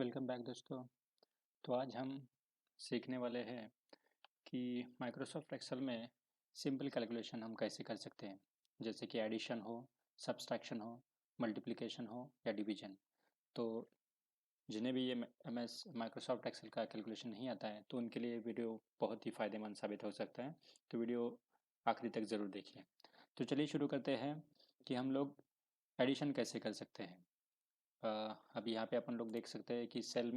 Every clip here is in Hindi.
वेलकम बैक दोस्तों। तो आज हम सीखने वाले हैं कि माइक्रोसॉफ्ट एक्सेल में सिंपल कैलकुलेशन हम कैसे कर सकते हैं, जैसे कि एडिशन हो, सब्सट्रैक्शन हो, मल्टीप्लिकेशन हो या डिवीजन। तो जिन्हें भी ये एम एस माइक्रोसॉफ्ट एक्सेल का कैलकुलेशन नहीं आता है तो उनके लिए वीडियो बहुत ही फ़ायदेमंद साबित हो सकता है। तो वीडियो आखिरी तक ज़रूर देखिए। तो चलिए शुरू करते हैं कि हम लोग एडिशन कैसे कर सकते हैं। अब यहाँ पे अपन लोग देख सकते हैं कि इस सेल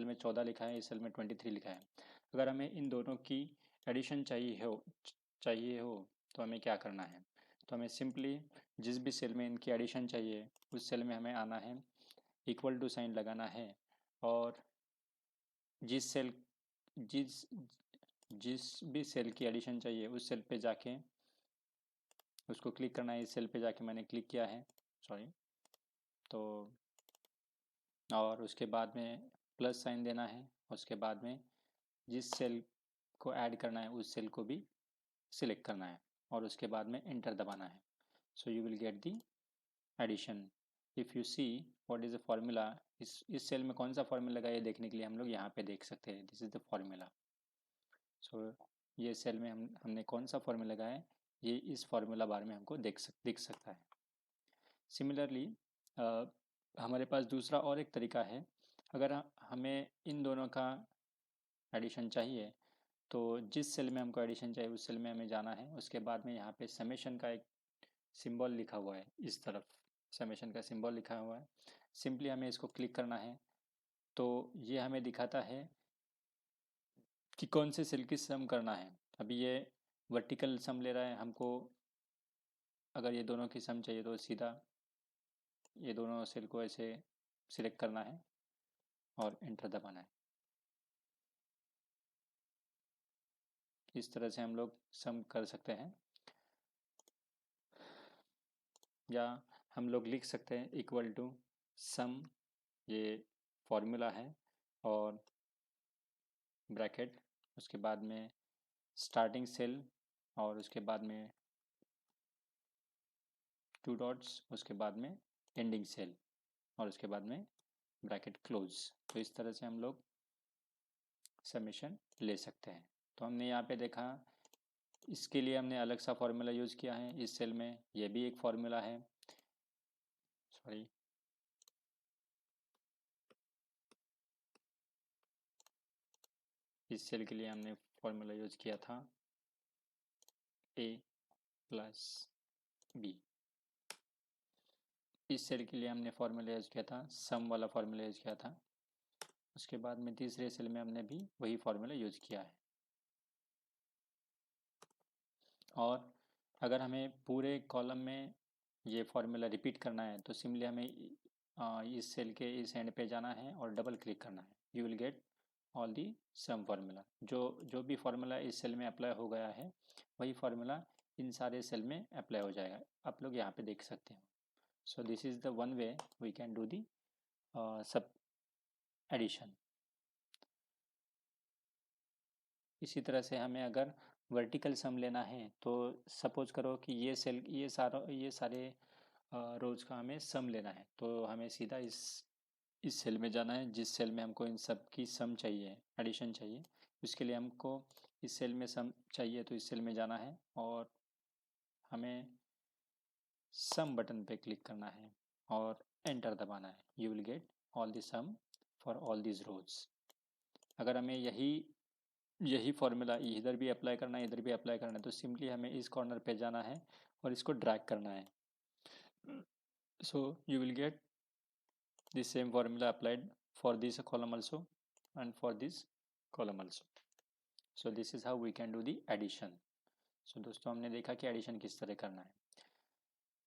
में 14 लिखा है, इस सेल में 23 लिखा है। अगर हमें इन दोनों की एडिशन चाहिए हो तो हमें क्या करना है। तो हमें सिंपली जिस भी सेल में इनकी एडिशन चाहिए उस सेल में हमें आना है, इक्वल टू साइन लगाना है और जिस सेल जिस जिस भी सेल की एडिशन चाहिए उस सेल पे जाके उसको क्लिक करना है। इस सेल पे जाके मैंने क्लिक किया है, सॉरी। तो और उसके बाद में प्लस साइन देना है। उसके बाद में जिस सेल को ऐड करना है उस सेल को भी सिलेक्ट करना है और उसके बाद में एंटर दबाना है। So you will get the addition. If you see what is the formula, इस सेल में कौन सा फॉर्मूला लगा ये देखने के लिए हम लोग यहाँ पे देख सकते हैं, दिस इज द फॉर्मूला। सो ये सेल में हमने कौन सा फॉर्मूला लगाया है ये इस फॉर्मूला बार में हमको दिख सकता है। सिमिलरली हमारे पास दूसरा और एक तरीका है। अगर हमें इन दोनों का एडिशन चाहिए तो जिस सेल में हमको एडिशन चाहिए उस सेल में हमें जाना है। उसके बाद में यहाँ पे समेशन का एक सिंबल लिखा हुआ है, इस तरफ समेशन का सिंबल लिखा हुआ है। सिंपली हमें इसको क्लिक करना है। तो ये हमें दिखाता है कि कौन से सेल की सम करना है। अभी ये वर्टिकल सम ले रहा है हमको। अगर ये दोनों की सम चाहिए तो सीधा ये दोनों सेल को ऐसे सिलेक्ट करना है और एंटर दबाना है। इस तरह से हम लोग सम कर सकते हैं, या हम लोग लिख सकते हैं इक्वल टू सम, ये फॉर्मूला है, और ब्रैकेट, उसके बाद में स्टार्टिंग सेल और उसके बाद में टू डॉट्स, उसके बाद में एंडिंग सेल और उसके बाद में ब्रैकेट क्लोज। तो इस तरह से हम लोग समेशन ले सकते हैं। तो हमने यहाँ पे देखा, इसके लिए हमने अलग सा फॉर्मूला यूज़ किया है। इस सेल में ये भी एक फॉर्मूला है, सॉरी, इस सेल के लिए हमने फॉर्मूला यूज़ किया था ए प्लस बी। इस सेल के लिए हमने फॉर्मूला यूज़ किया था, सम वाला फॉर्मूला यूज़ किया था। उसके बाद में तीसरे सेल में हमने भी वही फॉर्मूला यूज़ किया है। और अगर हमें पूरे कॉलम में ये फॉर्मूला रिपीट करना है तो सिंपली हमें इस सेल के इस एंड पे जाना है और डबल क्लिक करना है। You will get all the some formula. जो जो भी फार्मूला इस सेल में अप्लाई हो गया है वही फार्मूला इन सारे सेल में अप्लाई हो जाएगा। आप लोग यहाँ पे देख सकते हो। So this is the one way we can do the sub addition. इसी तरह से हमें अगर वर्टिकल सम लेना है तो सपोज करो कि ये सारे रोज का हमें सम लेना है। तो हमें सीधा इस सेल में जाना है जिस सेल में हमको इन सब की सम चाहिए, एडिशन चाहिए। उसके लिए हमको इस सेल में सम चाहिए तो इस सेल में जाना है और हमें सम बटन पे क्लिक करना है और एंटर दबाना है। You will get all the sum for all this rows. अगर हमें यही यही फॉर्मूला इधर भी अप्लाई करना है, इधर भी अप्लाई करना है, तो सिंपली हमें इस कॉर्नर पे जाना है और इसको ड्रैग करना है। So you will gate the same formula applied for this column also and for this column also. So this is how we can do the addition. So दोस्तों हमने देखा कि एडिशन किस तरह करना है।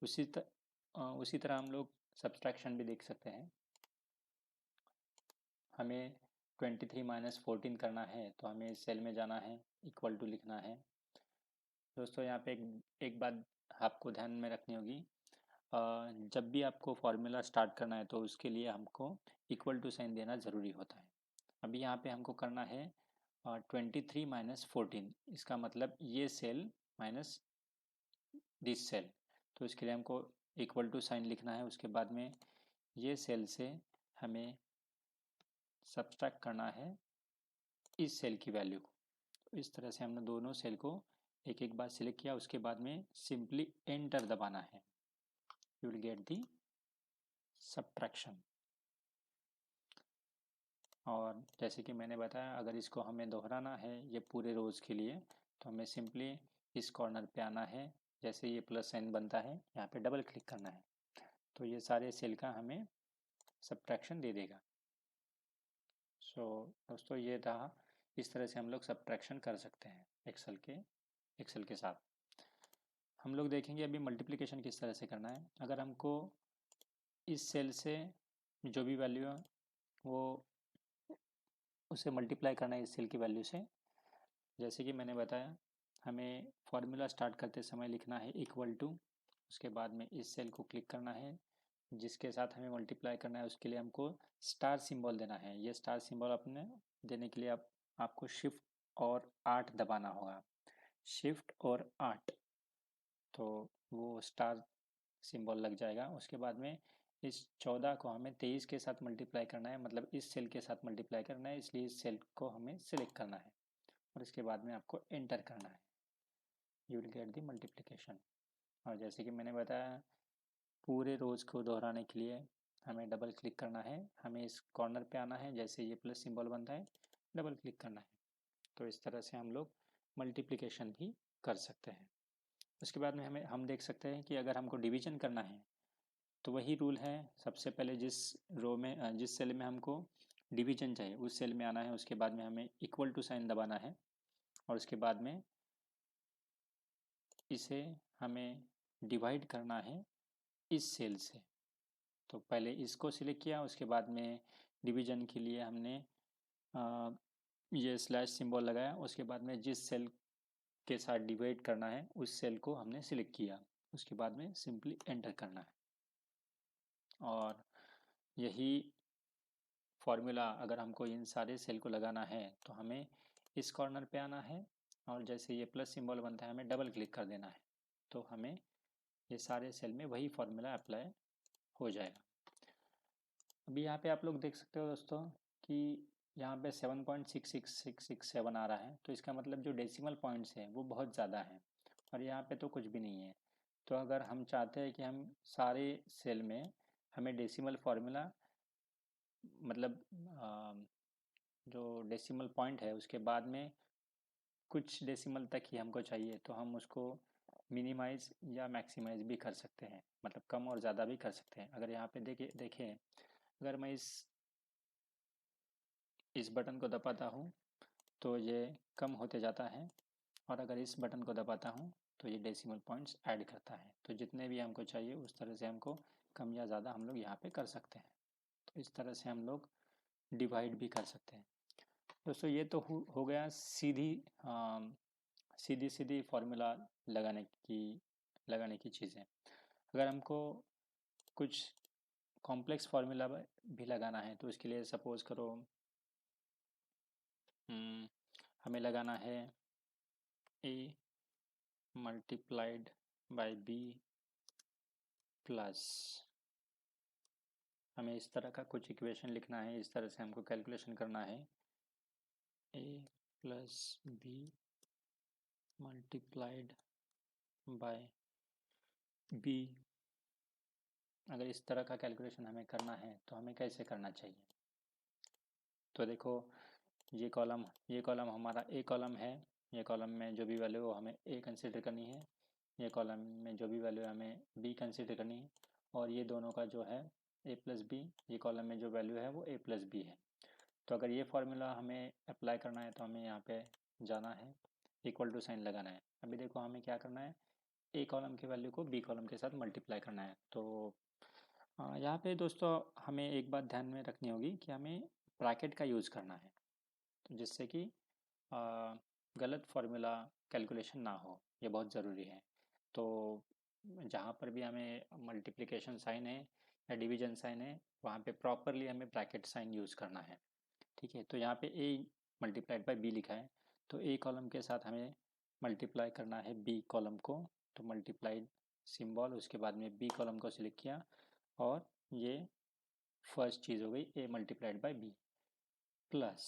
उसी तरह हम लोग सब्सट्रैक्शन भी देख सकते हैं। हमें 23 माइनस 14 करना है तो हमें इस सेल में जाना है, इक्वल टू लिखना है। दोस्तों यहाँ पे एक बात आपको ध्यान में रखनी होगी। जब भी आपको फॉर्मूला स्टार्ट करना है तो उसके लिए हमको इक्वल टू साइन देना ज़रूरी होता है। अभी यहाँ पे हमको करना है 23 माइनस 14, इसका मतलब ये सेल माइनस दिस सेल। तो इसके लिए हमको इक्वल टू साइन लिखना है। उसके बाद में ये सेल से हमें सब्सट्रैक्ट करना है इस सेल की वैल्यू को। तो इस तरह से हमने दोनों सेल को एक एक बार सिलेक्ट किया, उसके बाद में सिंपली एंटर दबाना है, you will get the subtraction. और जैसे कि मैंने बताया, अगर इसको हमें दोहराना है ये पूरे रोज़ के लिए, तो हमें सिंपली इस कॉर्नर पे आना है, जैसे ये प्लस साइन बनता है यहाँ पे डबल क्लिक करना है, तो ये सारे सेल का हमें सब्ट्रैक्शन दे देगा। सो दोस्तों ये रहा, इस तरह से हम लोग सब्ट्रैक्शन कर सकते हैं एक्सेल के साथ। हम लोग देखेंगे अभी मल्टीप्लिकेशन किस तरह से करना है। अगर हमको इस सेल से जो भी वैल्यू है वो उसे मल्टीप्लाई करना है इस सेल की वैल्यू से। जैसे कि मैंने बताया, हमें फॉर्मूला स्टार्ट करते समय लिखना है इक्वल टू, उसके बाद में इस सेल को क्लिक करना है, जिसके साथ हमें मल्टीप्लाई करना है उसके लिए हमको स्टार सिंबल देना है। ये स्टार सिंबल अपने देने के लिए आपको शिफ्ट और 8 दबाना होगा, शिफ्ट और 8, तो वो स्टार सिंबल लग जाएगा। उसके बाद में इस 14 को हमें 23 के साथ मल्टीप्लाई करना है, मतलब इस सेल के साथ मल्टीप्लाई करना है, इसलिए इस सेल को हमें सिलेक्ट करना है और इसके बाद में आपको एंटर करना है, you will get the multiplication. और जैसे कि मैंने बताया, पूरे रोज़ को दोहराने के लिए हमें डबल क्लिक करना है, हमें इस कॉर्नर पे आना है, जैसे ये प्लस सिंबल बनता है डबल क्लिक करना है। तो इस तरह से हम लोग मल्टीप्लिकेशन भी कर सकते हैं। उसके बाद में हम देख सकते हैं कि अगर हमको डिवीजन करना है तो वही रूल है, सबसे पहले जिस रो में जिस सेल में हमको डिवीजन चाहिए उस सेल में आना है, उसके बाद में हमें इक्वल टू साइन दबाना है और उसके बाद में इसे हमें डिवाइड करना है इस सेल से। तो पहले इसको सिलेक्ट किया, उसके बाद में डिवीजन के लिए हमने ये स्लैश सिंबल लगाया, उसके बाद में जिस सेल के साथ डिवाइड करना है उस सेल को हमने सिलेक्ट किया, उसके बाद में सिंपली एंटर करना है। और यही फॉर्मूला अगर हमको इन सारे सेल को लगाना है तो हमें इस कॉर्नर पे आना है और जैसे ये प्लस सिंबल बनता है हमें डबल क्लिक कर देना है, तो हमें ये सारे सेल में वही फॉर्मूला अप्लाई हो जाएगा। अभी यहाँ पे आप लोग देख सकते हो दोस्तों कि यहाँ पे 7.66667 आ रहा है, तो इसका मतलब जो डेसिमल पॉइंट्स है वो बहुत ज़्यादा है और यहाँ पे तो कुछ भी नहीं है। तो अगर हम चाहते हैं कि हम सारे सेल में हमें डेसिमल फार्मूला, मतलब जो डेसिमल पॉइंट है उसके बाद में कुछ डेसिमल तक ही हमको चाहिए, तो हम उसको मिनिमाइज या मैक्सिमाइज भी कर सकते हैं, मतलब कम और ज़्यादा भी कर सकते हैं। अगर यहाँ पे देखें, अगर मैं इस बटन को दबाता हूँ तो ये कम होते जाता है और अगर इस बटन को दबाता हूँ तो ये डेसिमल पॉइंट्स ऐड करता है। तो जितने भी हमको चाहिए उस तरह से हमको कम या ज़्यादा हम लोग यहाँ पे कर सकते हैं। तो इस तरह से हम लोग डिवाइड भी कर सकते हैं। दोस्तों ये तो हो गया सीधी सीधी फार्मूला लगाने की चीज़ें। अगर हमको कुछ कॉम्प्लेक्स फार्मूला भी लगाना है तो इसके लिए सपोज करो हमें लगाना है a multiplied by b plus, हमें इस तरह का कुछ इक्वेशन लिखना है, इस तरह से हमको कैलकुलेशन करना है a plus b multiplied by b। अगर इस तरह का कैलकुलेशन हमें करना है तो हमें कैसे करना चाहिए। तो देखो ये कॉलम हमारा ए कॉलम है, ये कॉलम में जो भी वैल्यू हो हमें ए कंसिडर करनी है, ये कॉलम में जो भी वैल्यू है हमें बी कंसिडर करनी है, और ये दोनों का जो है ए प्लस बी, ये कॉलम में जो वैल्यू है वो ए प्लस बी है। तो अगर ये फार्मूला हमें अप्लाई करना है तो हमें यहाँ पे जाना है, इक्वल टू साइन लगाना है। अभी देखो हमें क्या करना है, ए कॉलम की वैल्यू को बी कॉलम के साथ मल्टीप्लाई करना है। तो यहाँ पे दोस्तों हमें एक बात ध्यान में रखनी होगी कि हमें ब्रैकेट का यूज़ करना है, तो जिससे कि गलत फार्मूला कैलकुलेशन ना हो, ये बहुत ज़रूरी है। तो जहाँ पर भी हमें मल्टीप्लिकेशन साइन है या डिवीजन साइन है वहाँ पे प्रॉपरली हमें ब्रैकेट साइन यूज़ करना है, ठीक है। तो यहाँ पे ए मल्टीप्लाइड बाय बी लिखा है, तो ए कॉलम के साथ हमें मल्टीप्लाई करना है बी कॉलम को, तो मल्टीप्लाइड सिंबल, उसके बाद में बी कॉलम को सिलेक्ट किया और ये फर्स्ट चीज़ हो गई ए मल्टीप्लाइड बाय बी। प्लस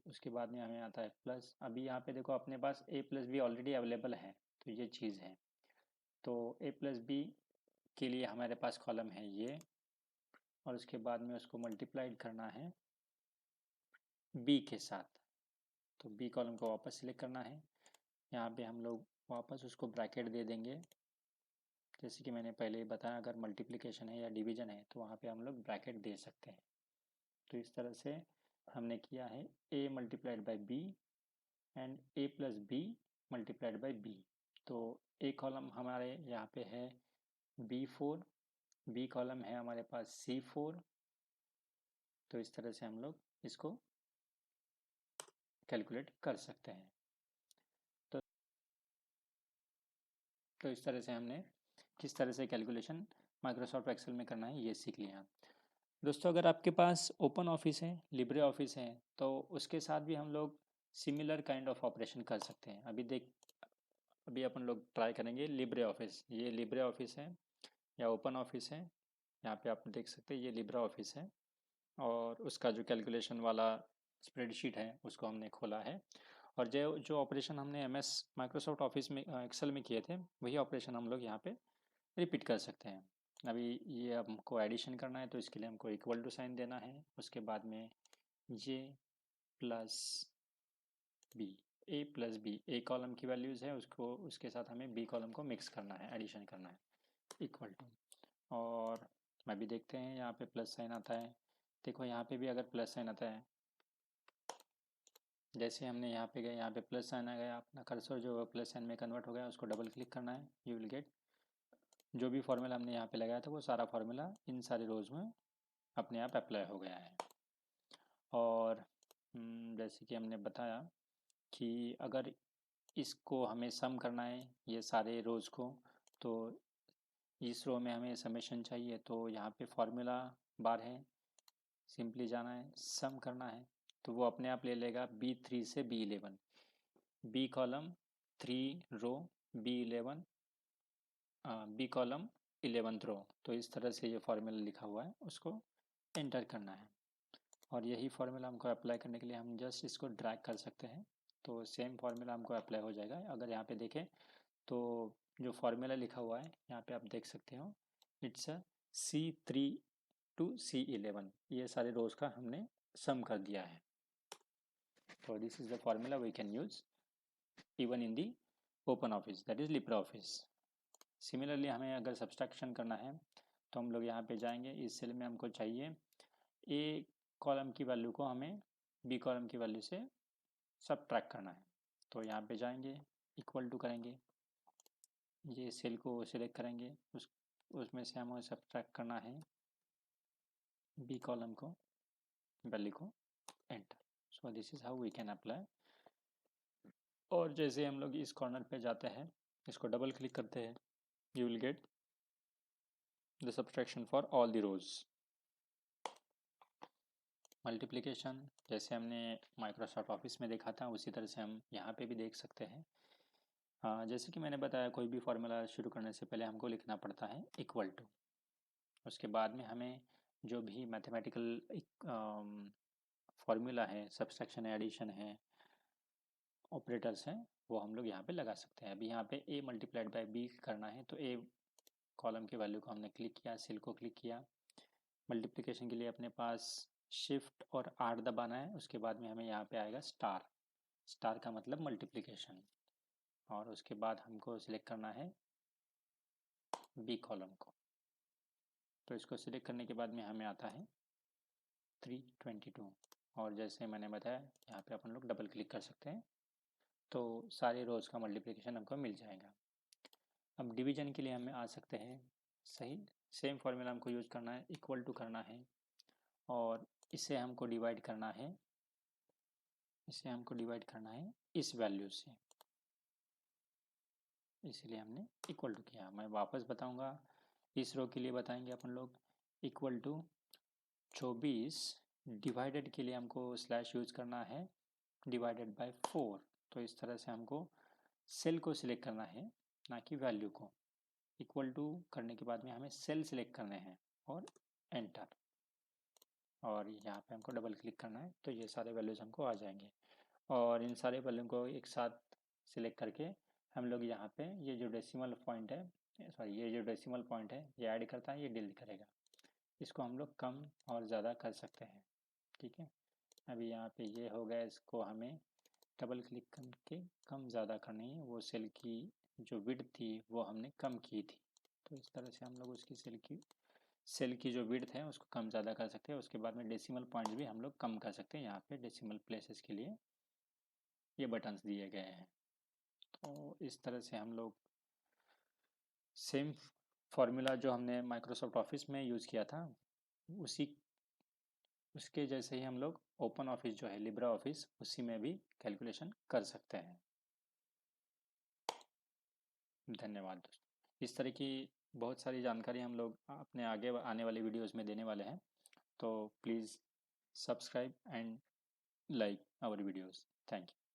उसके बाद में हमें आता है प्लस। अभी यहाँ पे देखो अपने पास a plus B already available है, तो ये चीज़ है। तो a प्लस बी के लिए हमारे पास कॉलम है ये, और उसके बाद में उसको मल्टीप्लाइड करना है b के साथ। तो b कॉलम को वापस सिलेक्ट करना है। यहाँ पे हम लोग वापस उसको ब्रैकेट दे देंगे। जैसे कि मैंने पहले ही बताया, अगर मल्टीप्लिकेशन है या डिवीजन है तो वहाँ पे हम लोग ब्रैकेट दे सकते हैं। तो इस तरह से हमने किया है a multiplied by b and a plus B multiplied by b। तो a कॉलम हमारे यहाँ पे है b4, b कॉलम है हमारे पास c4। तो इस तरह से हम लोग इसको कैलकुलेट कर सकते हैं। तो इस तरह से हमने किस तरह से कैलकुलेशन माइक्रोसॉफ्ट एक्सेल में करना है ये सीख लिया। दोस्तों, अगर आपके पास ओपन ऑफिस है, लिब्रे ऑफिस है, तो उसके साथ भी हम लोग सिमिलर काइंड ऑफ ऑपरेशन कर सकते हैं। अभी अपन लोग ट्राई करेंगे लिब्रे ऑफिस। ये लिब्रे ऑफिस है या ओपन ऑफिस है। यहाँ पे आप देख सकते हैं ये लिब्रे ऑफिस है, और उसका जो कैलकुलेशन वाला स्प्रेडशीट है उसको हमने खोला है। और जो जो ऑपरेशन हमने एमएस माइक्रोसॉफ्ट ऑफिस में एक्सेल में किए थे, वही ऑपरेशन हम लोग यहाँ पे रिपीट कर सकते हैं। अभी ये हमको एडिशन करना है, तो इसके लिए हमको इक्वल टू साइन देना है। उसके बाद में ये प्लस बी, ए प्लस बी, ए कॉलम की वैल्यूज़ है, उसको उसके साथ हमें बी कॉलम को मिक्स करना है, एडिशन करना है, इक्वल टू। और मैं भी देखते हैं यहाँ पे प्लस साइन आता है। देखो यहाँ पे भी अगर प्लस साइन आता है, जैसे हमने यहाँ पे गए, यहाँ पे प्लस साइन आ गया, अपना कर्सर जो है प्लस साइन में कन्वर्ट हो गया, उसको डबल क्लिक करना है। यू विल गेट जो भी फॉर्मूला हमने यहाँ पे लगाया था वो सारा फॉर्मूला इन सारे रोज में अपने आप अप्लाई हो गया है। और जैसे कि हमने बताया कि अगर इसको हमें सम करना है ये सारे रोज को, तो इस रो में हमें समेशन चाहिए। तो यहाँ पे फॉर्मूला बार है, सिंपली जाना है, सम करना है, तो वो अपने आप ले लेगा B3 से B11, बी कॉलम 3 रो, B11 बी कॉलम 11th रो। तो इस तरह से ये फॉर्मूला लिखा हुआ है, उसको एंटर करना है। और यही फार्मूला हमको अप्लाई करने के लिए हम जस्ट इसको ड्रैग कर सकते हैं, तो सेम फार्मूला हमको अप्लाई हो जाएगा। अगर यहाँ पे देखें तो जो फार्मूला लिखा हुआ है यहाँ पे आप देख सकते हो, इट्स C3 to C11, ये सारे रोज का हमने सम कर दिया है। तो this is the formula we can use even in the open office, that is LibreOffice. Similarly हमें अगर सब्सट्रैक्शन करना है तो हम लोग यहाँ पे जाएंगे, इस सेल में हमको चाहिए ए कॉलम की वैल्यू को हमें बी कॉलम की वैल्यू से सब्ट्रैक्ट करना है। तो यहाँ पे जाएंगे, इक्वल टू करेंगे, ये सेल को सिलेक्ट करेंगे, उसमें से हमें सब्ट्रैक्ट करना है बी कॉलम को, वैल्यू को, enter. So this is how we can apply. और जैसे हम लोग इस कॉर्नर पे जाते हैं, इसको डबल क्लिक करते हैं, you will get the subtraction for all the rows. Multiplication जैसे हमने माइक्रोसॉफ्ट ऑफिस में देखा था, उसी तरह से हम यहाँ पे भी देख सकते हैं। हाँ, जैसे कि मैंने बताया, कोई भी फार्मूला शुरू करने से पहले हमको लिखना पड़ता है इक्वल टू। उसके बाद में हमें जो भी मैथमेटिकल फार्मूला है, सब्सट्रैक्शन है, एडिशन है, ऑपरेटर्स हैं, वो हम लोग यहाँ पे लगा सकते हैं। अभी यहाँ पे a मल्टीप्लाइड बाई बी करना है, तो a कॉलम की वैल्यू को हमने क्लिक किया, सेल को क्लिक किया। मल्टीप्लिकेशन के लिए अपने पास शिफ्ट और R दबाना है। उसके बाद में हमें यहाँ पे आएगा स्टार, स्टार का मतलब मल्टीप्लिकेशन। और उसके बाद हमको सिलेक्ट करना है बी कॉलम को। तो इसको सिलेक्ट करने के बाद में हमें आता है 322। और जैसे मैंने बताया, यहाँ पे अपन लोग डबल क्लिक कर सकते हैं, तो सारे रोज का मल्टीप्लिकेशन हमको मिल जाएगा। अब डिवीजन के लिए हमें आ सकते हैं, सही सेम फॉर्मूला हमको यूज करना है, इक्वल टू करना है, और इसे हमको डिवाइड करना है, इसे हमको डिवाइड करना है इस वैल्यू से, इसलिए हमने इक्वल टू किया। मैं वापस बताऊंगा, इस रो के लिए बताएंगे अपन लोग इक्वल टू 24, डिवाइडेड के लिए हमको स्लैश यूज करना है, डिवाइडेड बाय 4। तो इस तरह से हमको सेल को सिलेक्ट करना है, ना कि वैल्यू को। इक्वल टू करने के बाद में हमें सेल सिलेक्ट करने हैं और एंटर। और यहाँ पे हमको डबल क्लिक करना है तो ये सारे वैल्यूज़ हमको आ जाएंगे। और इन सारे वैल्यू को एक साथ सिलेक्ट करके हम लोग यहाँ पे ये जो डेसिमल पॉइंट है, सॉरी ये जो डेसिमल पॉइंट है ये ऐड करता है, ये डिलीट करेगा। इसको हम लोग कम और ज़्यादा कर सकते हैं। ठीक है, अभी यहाँ पे ये हो गया, इसको हमें डबल क्लिक करके कम ज़्यादा करनी है। वो सेल की जो विड्थ थी वो हमने कम की थी, तो इस तरह से हम लोग उसकी सेल की जो विड्थ है उसको कम ज़्यादा कर सकते हैं। उसके बाद में डेसिमल पॉइंट भी हम लोग कम कर सकते हैं। यहाँ पे डेसिमल प्लेसेस के लिए ये बटन्स दिए गए हैं। तो इस तरह से हम लोग सेम फॉर्मूला जो हमने माइक्रोसॉफ्ट ऑफिस में यूज़ किया था उसके जैसे ही हम लोग ओपन ऑफिस जो है लिब्रा ऑफिस, उसी में भी कैलकुलेशन कर सकते हैं। धन्यवाद दोस्तों। इस तरह की बहुत सारी जानकारी हम लोग अपने आगे आने वाली वीडियोस में देने वाले हैं, तो please subscribe and like our videos. Thank you.